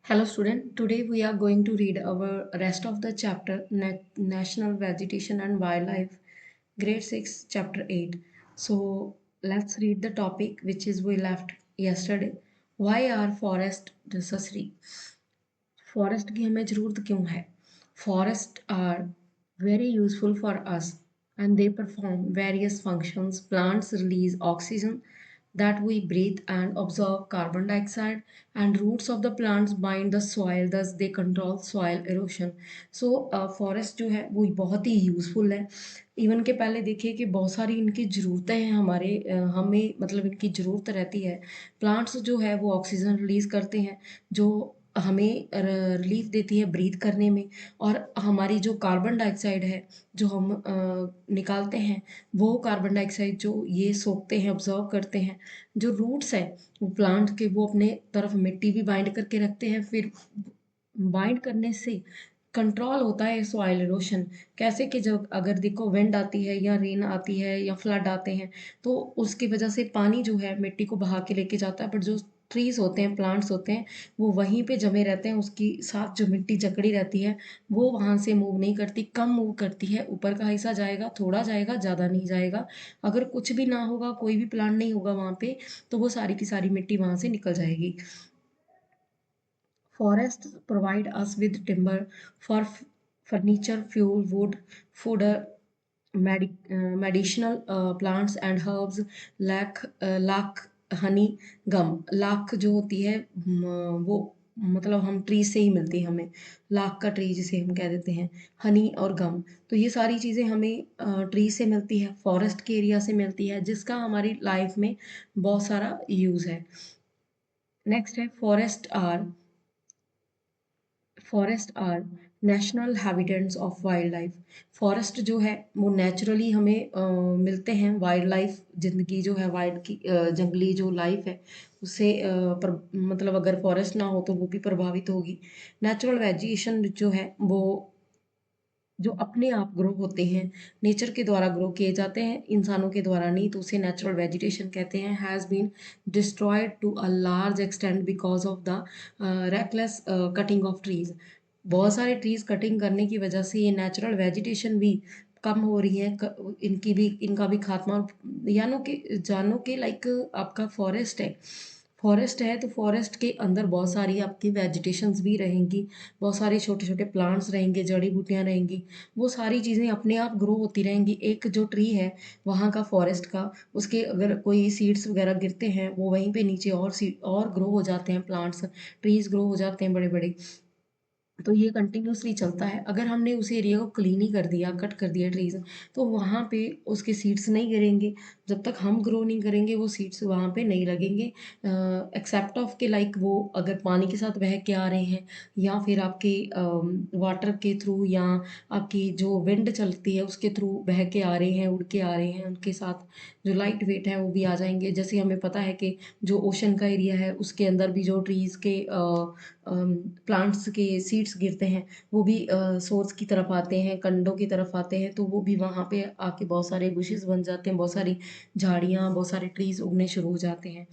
Hello student, today we are going to read our rest of the chapter National Vegetation and Wildlife, grade 6 chapter 8. So let's read the topic which is we left yesterday. Why are forests necessary? Forest की हमें ज़रूरत क्यों है? Forest are very useful for us and they perform various functions. Plants release oxygen that we breathe and absorb carbon dioxide, and roots of the plants bind the soil, thus they control soil erosion. So forest जो है वो बहुत ही useful है. Even के पहले देखिए कि बहुत सारी इनकी ज़रूरतें हैं हमारे हमें मतलब इनकी ज़रूरत रहती है. प्लांट्स जो है वो ऑक्सीजन रिलीज़ करते हैं जो हमें रिलीफ देती है ब्रीथ करने में, और हमारी जो कार्बन डाइऑक्साइड है जो हम निकालते हैं, वो कार्बन डाइऑक्साइड जो ये सोखते हैं, ऑब्जर्व करते हैं. जो रूट्स है वो प्लांट के वो अपने तरफ मिट्टी भी बाइंड करके रखते हैं, फिर बाइंड करने से कंट्रोल होता है सॉइल इरोशन. कैसे कि जब अगर देखो विंड आती है या रेन आती है या फ्लड आते हैं, तो उसकी वजह से पानी जो है मिट्टी को बहा के लेके जाता है, बट जो ट्रीज होते हैं, प्लांट्स होते हैं, वो वहीं पे जमे रहते हैं. उसकी साथ जो मिट्टी जकड़ी रहती है वो वहां से मूव नहीं करती, कम मूव करती है. ऊपर का हिस्सा जाएगा, थोड़ा जाएगा, ज़्यादा नहीं जाएगा. अगर कुछ भी ना होगा, कोई भी प्लांट नहीं होगा वहां पे, तो वो सारी की सारी मिट्टी वहां से निकल जाएगी. Forests provide us with timber for furniture, fuel, wood, food, medicinal plants and herbs. Lakh, Honey, गम. लाख जो होती है वो मतलब हम ट्री से ही मिलती है हमें. लाख का ट्री जिसे हम कह देते हैं. हनी और गम, तो ये सारी चीज़ें हमें ट्री से मिलती है, फॉरेस्ट के एरिया से मिलती है, जिसका हमारी लाइफ में बहुत सारा यूज़ है. नेक्स्ट है forest are national habitats of wildlife. Forest जो है वो नेचुरली हमें मिलते हैं. वाइल्ड लाइफ जिंदगी जो है, वाइल्ड की जंगली जो लाइफ है उससे मतलब अगर फॉरेस्ट ना हो तो वो भी प्रभावित होगी. नेचुरल वेजिटेशन जो है वो जो अपने आप ग्रो होते हैं, नेचर के द्वारा ग्रो किए जाते हैं, इंसानों के द्वारा नहीं, तो उसे नेचुरल वेजिटेशन कहते हैं. Has been destroyed to a large extent because of the reckless cutting of trees. बहुत सारे ट्रीज कटिंग करने की वजह से ये नेचुरल वेजिटेशन भी कम हो रही है. इनका भी खात्मा. जानो के लाइक आपका फॉरेस्ट है तो फॉरेस्ट के अंदर बहुत सारी आपकी वेजिटेशंस भी रहेंगी, बहुत सारे छोटे छोटे प्लांट्स रहेंगे, जड़ी बूटियां रहेंगी. वो सारी चीज़ें अपने आप ग्रो होती रहेंगी. एक जो ट्री है वहाँ का फॉरेस्ट का, उसके अगर कोई सीड्स वगैरह गिरते हैं वो वहीं पे नीचे और सीड और ग्रो हो जाते हैं, प्लांट्स ट्रीज ग्रो हो जाते हैं बड़े बड़े. तो ये कंटिन्यूसली चलता है. अगर हमने उस एरिया को क्लीन ही कर दिया, कट कर दिया ट्रीज, तो वहाँ पे उसके सीड्स नहीं गिरेंगे. जब तक हम ग्रो नहीं करेंगे वो सीड्स वहाँ पे नहीं लगेंगे. एक्सेप्ट ऑफ के लाइक वो अगर पानी के साथ बह के आ रहे हैं, या फिर आपके वाटर के थ्रू, या आपकी जो विंड चलती है उसके थ्रू बह के आ रहे हैं, उड़ के आ रहे हैं, उनके साथ जो लाइट वेट है वो भी आ जाएंगे. जैसे हमें पता है कि जो ओशन का एरिया है उसके अंदर भी जो ट्रीज के प्लांट्स के सीड्स गिरते हैं, वो भी सोर्स की तरफ आते हैं, कंडों की तरफ आते हैं, तो वो भी वहाँ पे आके बहुत सारे बुशेस बन जाते हैं, बहुत सारी झाड़ियाँ, बहुत सारे ट्रीज उगने शुरू हो जाते हैं.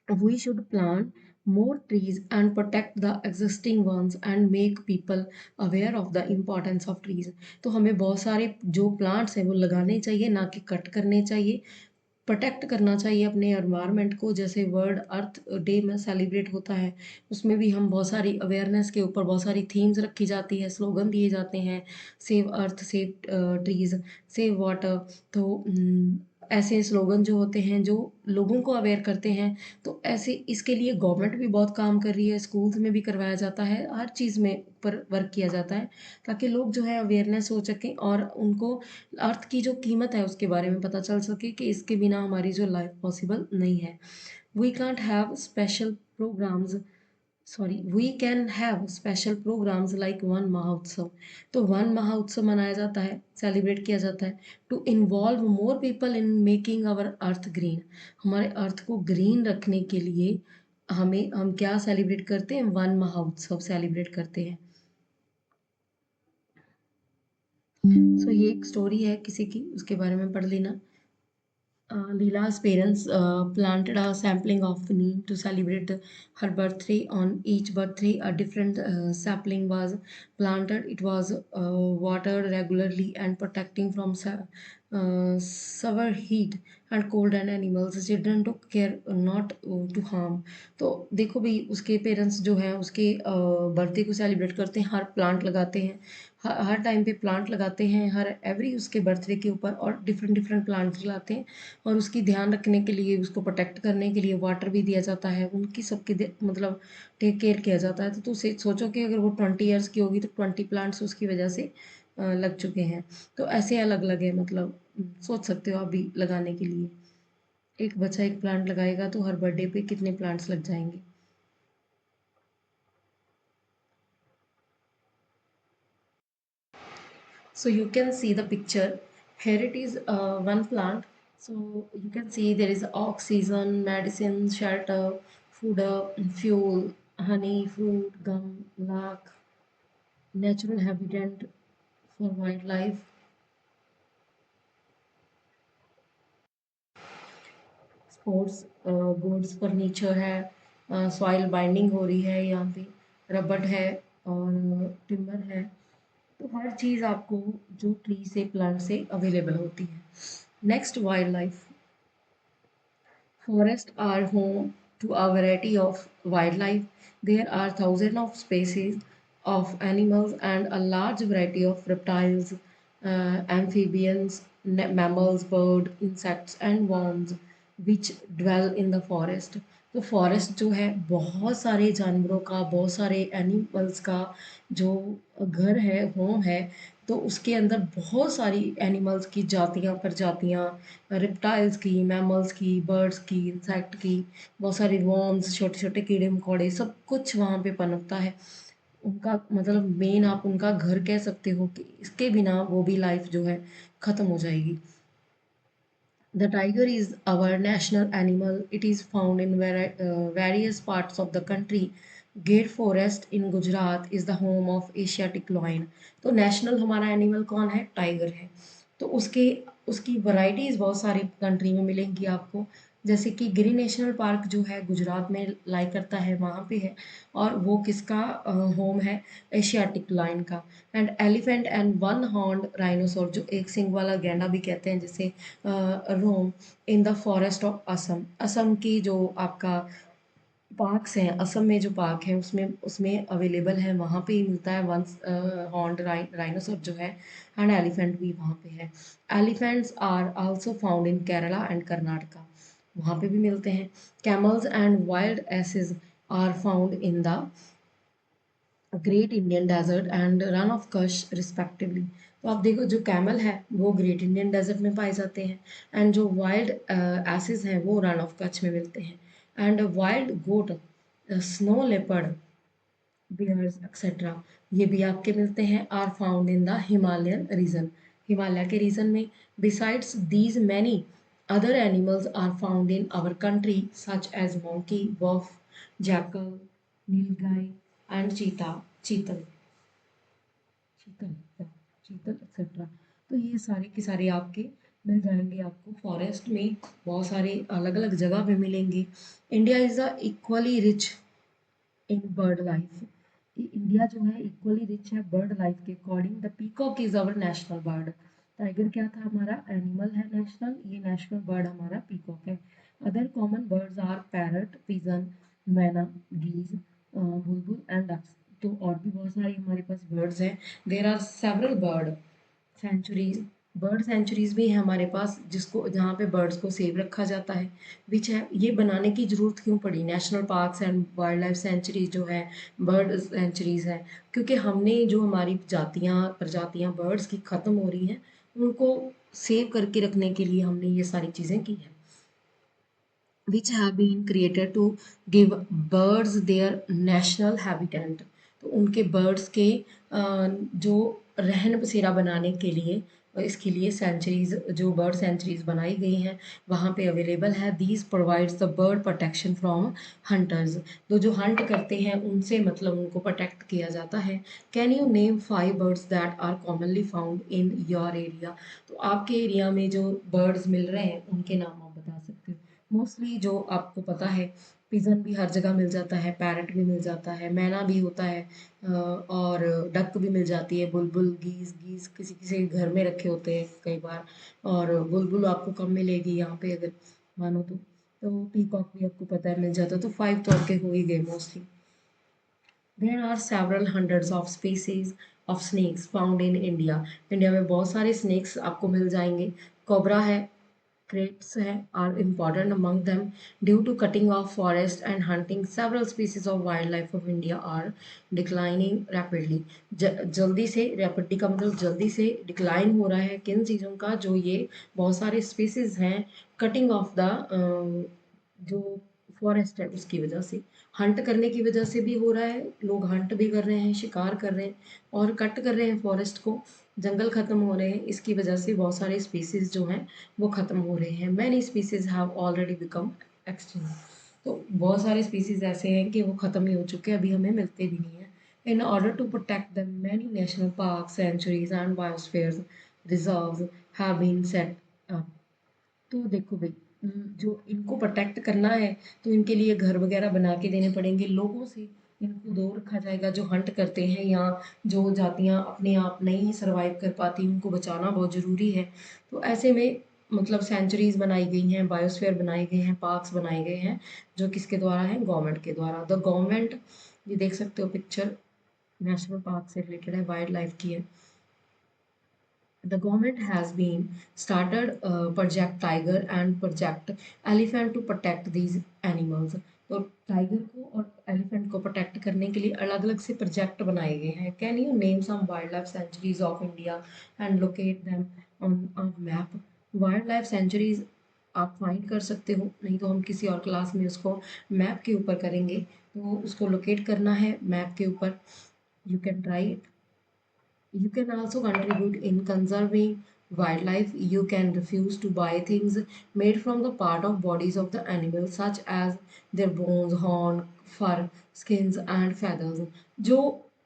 We should plant more trees and protect the existing ones and make people aware of the importance of trees. तो हमें बहुत सारे जो प्लांट्स हैं वो लगाने चाहिए, ना कि कट करने चाहिए. प्रोटेक्ट करना चाहिए अपने एनवायरनमेंट को. जैसे वर्ल्ड अर्थ डे में सेलिब्रेट होता है, उसमें भी हम बहुत सारी अवेयरनेस के ऊपर बहुत सारी थीम्स रखी जाती है, स्लोगन दिए जाते हैं, save earth, save trees, save water. तो ऐसे स्लोगन जो होते हैं जो लोगों को अवेयर करते हैं, तो ऐसे इसके लिए गवर्नमेंट भी बहुत काम कर रही है, स्कूल्स में भी करवाया जाता है, हर चीज़ में पर वर्क किया जाता है, ताकि लोग जो है अवेयरनेस हो सकें और उनको अर्थ की जो कीमत है उसके बारे में पता चल सके कि इसके बिना हमारी जो लाइफ पॉसिबल नहीं है. We can't have special programmes we can have special programmes like Van Mahotsav. तो वन महोत्सव मनाया जाता है, सेलिब्रेट किया जाता है, to involve more people in making our earth green. हमारे अर्थ को ग्रीन रखने के लिए हम क्या सेलिब्रेट करते हैं, वन महोत्सव सेलिब्रेट करते हैं. ये एक स्टोरी है किसी की, उसके बारे में पढ़ लेना. Leela's parents planted a sampling of neem to celebrate her birthday. On each birthday, a different sapling was planted. It was watered regularly and protecting from severe heat and cold and animals. Children took care not to harm. तो देखो भाई उसके parents जो है उसके birthday को celebrate करते हैं, हर प्लांट लगाते हैं, हर टाइम पे प्लांट लगाते हैं, हर एवरी उसके बर्थडे के ऊपर और डिफरेंट डिफरेंट प्लांट्स लगाते हैं और उसकी ध्यान रखने के लिए उसको प्रोटेक्ट करने के लिए वाटर भी दिया जाता है, उनकी सबकी मतलब टेक केयर किया जाता है। तो सोचो कि अगर वो 20 ईयर्स की होगी तो 20 प्लांट्स उसकी वजह से लग चुके हैं। तो ऐसे अलग अलग है मतलब सोच सकते हो आप भी लगाने के लिए, एक बच्चा एक प्लांट लगाएगा तो हर बर्थडे पे कितने प्लांट्स लग जाएंगे। So you can see the picture. Here it is one plant. So you can see there is oxygen, medicine, shelter, food, fuel, honey, fruit, gum, lark, natural habitat for wildlife, sports goods, furniture है, soil binding हो रही है यहाँ पे, रबड़ है और timber है। तो हर चीज़ आपको जो ट्री से प्लांट से अवेलेबल होती है। Next wild life. Forests are home to a variety of wildlife. There are thousands of species of animals and a large variety of reptiles, amphibians, mammals, birds, insects and worms which dwell in the forest. तो forest जो है बहुत सारे जानवरों का, बहुत सारे animals का जो घर है, होम है, तो उसके अंदर बहुत सारी एनिमल्स की जातियाँ प्रजातियाँ, रिप्टाइल्स की, मैमल्स की, बर्ड्स की, इंसेक्ट की, बहुत सारे वॉर्म्स, छोटे छोटे कीड़े मकोड़े, सब कुछ वहाँ पे पनपता है। उनका मतलब मेन आप उनका घर कह सकते हो कि इसके बिना वो भी लाइफ जो है ख़त्म हो जाएगी। The tiger is our national animal. It is found in various parts of the country. Gir Forest in Gujarat is the home of Asiatic lion. तो नेशनल हमारा एनिमल कौन है? टाइगर है। तो उसकी वैरायटीज बहुत सारी कंट्री में मिलेंगी आपको। जैसे कि गिरी नेशनल पार्क जो है गुजरात में लाई करता है, वहाँ पे है और वो किसका होम है? एशियाटिक लायन का। And elephant and one horned rhinoceros, जो एक सिंग वाला गैंडा भी कहते हैं जिसे, roam in the forest of Assam. Assam की जो आपका पार्क्स हैं, असम में जो पार्क है उसमें उसमें अवेलेबल है, वहाँ पे ही मिलता है वन हॉर्न्ड राइनोसर जो है, एंड एलिफेंट भी वहाँ पे है। Elephants are also found in Kerala and Karnataka, वहाँ पे भी मिलते हैं। Camels and wild asses are found in the great Indian desert and Rann of Kutch respectively. तो आप देखो जो कैमल है वो ग्रेट इंडियन डेजर्ट में पाए जाते हैं एंड जो वाइल्ड एसेस हैं वो रन ऑफ कच्छ में मिलते हैं। And wild goat, snow leopard, bears etcetera, ये भी आपके मिलते हैं, are found in the Himalayan region, Himalaya के रीजन में। Besides these many other animals are found in our country such as monkey, buff, jackal, nilgai and chital chital चीतल एक्सेट्रा। तो ये सारे के सारे आपके मिल जाएंगे आपको फॉरेस्ट में, बहुत सारे अलग अलग जगह पे मिलेंगे। India is a equally rich in bird life. India जो है इक्वली रिच है बर्ड लाइफ के according. The peacock is our national bird. Tiger क्या था? हमारा एनिमल है नेशनल, ये नेशनल बर्ड हमारा पीकॉक है। Other common birds are parrot, pigeon, myna, geese, Bulbul and ducks. तो और भी बहुत सारी हमारे पास बर्ड्स हैं। There are several bird sanctuaries, bird sanctuaries भी है हमारे पास जिसको जहाँ पे बर्ड्स को सेव रखा जाता है। विच है ये बनाने की ज़रूरत क्यों पड़ी? National parks and wild life sanctuaries जो है, बर्ड सेंचुरीज है, क्योंकि हमने जो हमारी जातियाँ प्रजातियाँ बर्ड्स की ख़त्म हो रही हैं उनको सेव करके रखने के लिए हमने ये सारी चीज़ें की हैं। which have been created to give birds their national habitat। तो उनके बर्ड्स के जो रहन बसेरा बनाने के लिए इसके लिए सेंचुरीज, जो बर्ड सेंचुरीज बनाई गई हैं वहाँ पे अवेलेबल है। These provides the bird protection from hunters, तो जो हंट करते हैं उनसे मतलब उनको प्रोटेक्ट किया जाता है। Can you name 5 birds that are commonly found in your area, तो आपके एरिया में जो बर्ड्स मिल रहे हैं उनके नाम आप बता सकते हो। मोस्टली जो आपको पता है, पिजन भी हर जगह मिल जाता है, पैरट भी मिल जाता है, मैना भी होता है, और डक भी मिल जाती है, बुलबुल, गीज़, गीज़ किसी किसी के घर में रखे होते हैं कई बार, और बुलबुल आपको कम मिलेगी यहाँ पे अगर मानो तो पीकॉक भी आपको पता है मिल जाता है। तो 5 तो आपके हो ही गए mostly. There are several hundreds of species of snakes found in India. India में बहुत सारे snakes आपको मिल जाएंगे। कोबरा है, क्रेट्स है, are important among them due to cutting of forest and hunting. Several species of wildlife of India are declining rapidly. जल्दी से, rapidly का मतलब जल्दी से डिक्लाइन हो रहा है किन चीज़ों का, जो ये बहुत सारे स्पीसीज हैं कटिंग ऑफ द जो फॉरेस्ट है उसकी वजह से, हंट करने की वजह से भी हो रहा है, लोग हंट भी कर रहे हैं, शिकार कर रहे हैं और कट कर रहे हैं फॉरेस्ट को, जंगल खत्म हो रहे हैं, इसकी वजह से बहुत सारे स्पीसीज जो हैं वो खत्म हो रहे हैं। Many species have already become extinct, तो बहुत सारे स्पीसीज ऐसे हैं कि वो खत्म ही हो चुके हैं, अभी हमें मिलते भी नहीं है। In order to protect the many national park, sanctuaries and biospheres reserves have been set up, तो देखो भाई, जो इनको प्रोटेक्ट करना है तो इनके लिए घर वगैरह बना के देने पड़ेंगे, लोगों से इनको दूर रखा जाएगा। जो हंट करते हैं या जो जातियां अपने आप नहीं सर्वाइव कर पाती उनको बचाना बहुत ज़रूरी है। तो ऐसे में मतलब सेंचुरीज बनाई गई हैं, बायोस्फीयर बनाए गए हैं, पार्क्स बनाए गए हैं, जो किसके द्वारा है, गवर्नमेंट के द्वारा। द गवर्नमेंट, ये देख सकते हो पिक्चर, नेशनल पार्क से रिलेटेड है, वाइल्ड लाइफ की है। The government has been started Project Tiger and Project Elephant to protect these animals. तो टाइगर को और एलिफेंट को प्रोटेक्ट करने के लिए अलग अलग से प्रोजेक्ट बनाए गए हैं। Can you name some wildlife sanctuaries of India and locate them on a map. Wildlife sanctuaries आप फाइंड कर सकते हो, नहीं तो हम किसी और क्लास में उसको मैप के ऊपर करेंगे, तो उसको लोकेट करना है मैप के ऊपर। You can try it. You can also contribute in conserving wildlife. You can refuse to buy things made from the part of bodies of the animals, such as their bones, horn, fur, skins and feathers. जो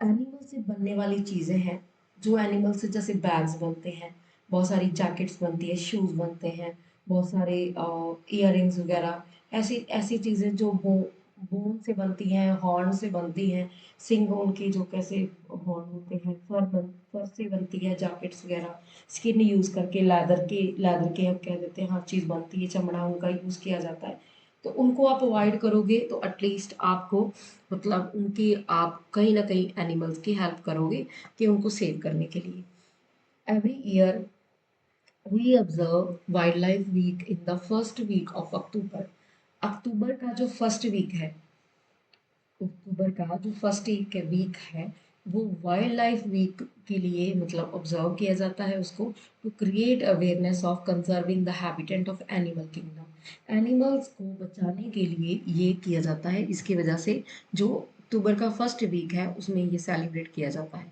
animal से बनने वाली चीज़ें हैं, जो animal से जैसे bags बनते हैं, बहुत सारी जैकेट्स बनती है, शूज़ बनते हैं, बहुत सारे इयररिंग्स वगैरह, ऐसी ऐसी चीज़ें जो बोन से बनती हैं, हॉर्न से बनती हैं, सिंग उनके जो कैसे हॉर्न होते हैं, फर से बनती है जैकेट्स वगैरह, स्किन यूज़ करके, लेदर के हम कह देते हैं, हर चीज़ बनती है, चमड़ा उनका यूज़ किया जाता है। तो उनको आप अवॉइड करोगे तो एटलीस्ट आपको मतलब उनकी आप कहीं ना कहीं एनिमल्स की हेल्प करोगे कि उनको सेव करने के लिए। Every year we observe wild life week in the first week of October. अक्टूबर का जो फर्स्ट वीक है, अक्टूबर का जो फर्स्ट वीक है वो वाइल्ड लाइफ वीक के लिए मतलब ऑब्जर्व किया जाता है उसको, to create awareness of conserving the habitat of animal kingdom. Animals को बचाने के लिए ये किया जाता है, इसकी वजह से जो अक्टूबर का फर्स्ट वीक है उसमें ये सेलिब्रेट किया जाता है।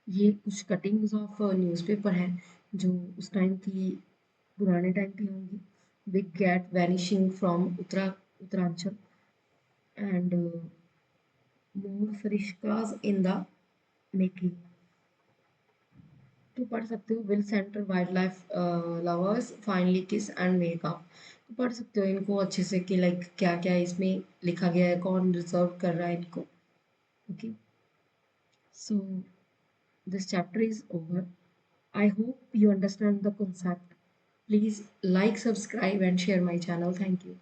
ये कुछ कटिंग्स ऑफ न्यूज़पेपर हैं जो उस टाइम की, पुराने टाइम की होंगी। Big cat vanishing from Uttaranchal and more फरिश्काज इन द मेकिंग। तो पढ़ सकते हो, will centre wild life lovers finally kiss and make up. तो पढ़ सकते हो इनको अच्छे से कि लाइक क्या क्या इसमें लिखा गया है, कौन रिजर्व कर रहा है इनको। Okay, so this chapter is over. I hope you understand the concept. Please like, subscribe and share my channel. Thank you.